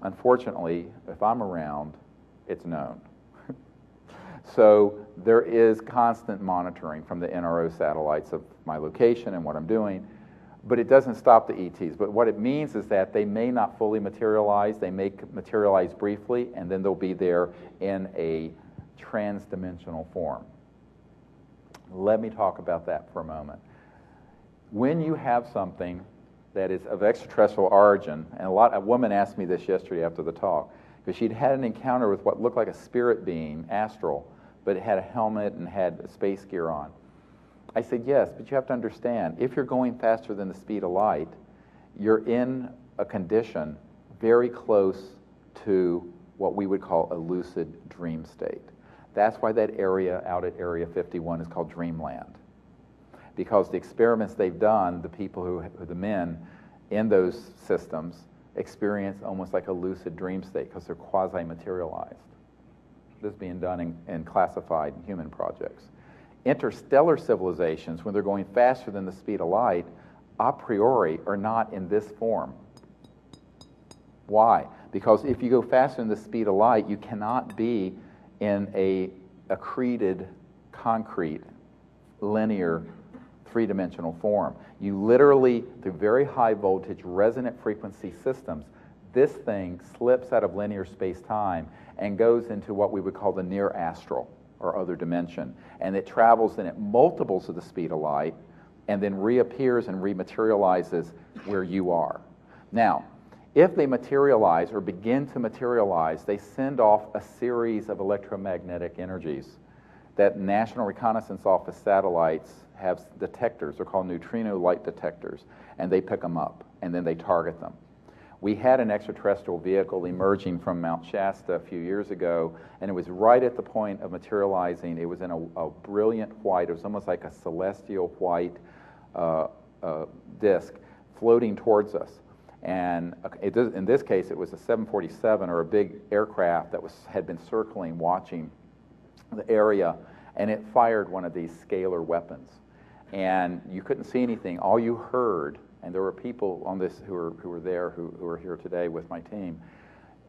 Unfortunately, if I'm around, it's known. So there is constant monitoring from the NRO satellites of my location and what I'm doing, but it doesn't stop the ETs. But what it means is that they may not fully materialize, they may materialize briefly, and then they'll be there in a trans-dimensional form. Let me talk about that for a moment. When you have something that is of extraterrestrial origin, and a woman asked me this yesterday after the talk, because she'd had an encounter with what looked like a spirit being, astral, but it had a helmet and had space gear on. I said, yes, but you have to understand, if you're going faster than the speed of light, you're in a condition very close to what we would call a lucid dream state. That's why that area out at Area 51 is called Dreamland. Because the experiments they've done, the people the men in those systems experience almost like a lucid dream state because they're quasi-materialized. This is being done in classified human projects. Interstellar civilizations, when they're going faster than the speed of light, a priori are not in this form. Why? Because if you go faster than the speed of light, you cannot be in a accreted, concrete, linear, three-dimensional form. You literally, through very high voltage, resonant frequency systems, this thing slips out of linear space-time and goes into what we would call the near astral, or other dimension. And it travels then at multiples of the speed of light, and then reappears and rematerializes where you are. Now, if they materialize or begin to materialize, they send off a series of electromagnetic energies that National Reconnaissance Office satellites have detectors. They're called neutrino light detectors, and they pick them up, and then they target them. We had an extraterrestrial vehicle emerging from Mount Shasta a few years ago, and it was right at the point of materializing. It was in a brilliant white. It was almost like a celestial white disk floating towards us. And in this case, it was a 747, or a big aircraft that had been circling, watching the area, and it fired one of these scalar weapons. And you couldn't see anything. All you heard, and there were people on this who were there, who are here today with my team,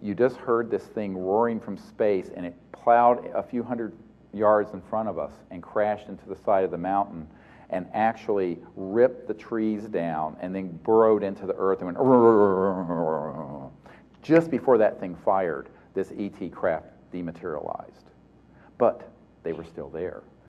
you just heard this thing roaring from space, and it plowed a few hundred yards in front of us and crashed into the side of the mountain and actually ripped the trees down and then burrowed into the earth and went just before that thing fired, this ET craft dematerialized. But they were still there.